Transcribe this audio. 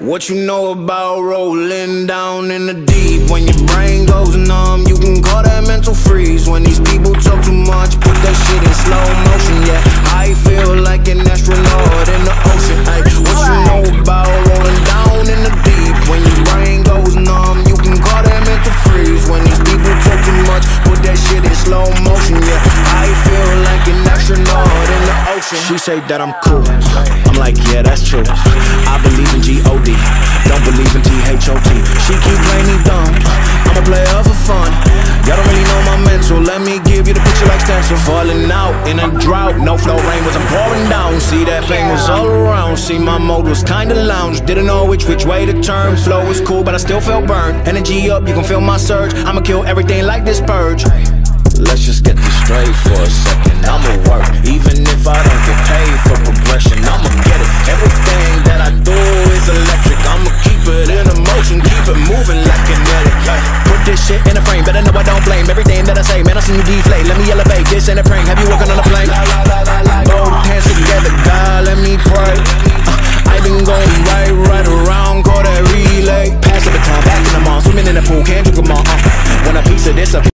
What you know about rolling down in the deep? When your brain goes numb, you can call that mental freeze. When these people talk too much, put that shit in slow motion. Yeah, I feel like an astronaut in the ocean. Ay, what you know about rolling down in the deep? When your brain goes numb, you can call that mental freeze. When these people talk too much, put that shit in slow motion. Yeah, I feel like an astronaut in the ocean. She say that I'm cool, I'm like, yeah, that's true. I believe in G-O-D, don't believe in T-H-O-T. She keep playing me dumb, I'm a player for fun. Y'all don't really know my mental, let me give you the picture like stencil. Falling out in a drought, no flow, rain wasn't pouring down. See that pain was all around, see my mode was kinda lounge. Didn't know which way to turn, flow was cool but I still felt burned. Energy up, you can feel my surge, I'ma kill everything like this purge. Let's just get this straight for a second, I'ma work, even if I don't get paid for progression, I'ma get it. Everything that I do is electric, I'ma keep it in motion, keep it moving like kinetic. Put this shit in a frame, better know I don't blame everything that I say. Man, I seen you deflate, let me elevate, this ain't a prank. Have you working on a plane?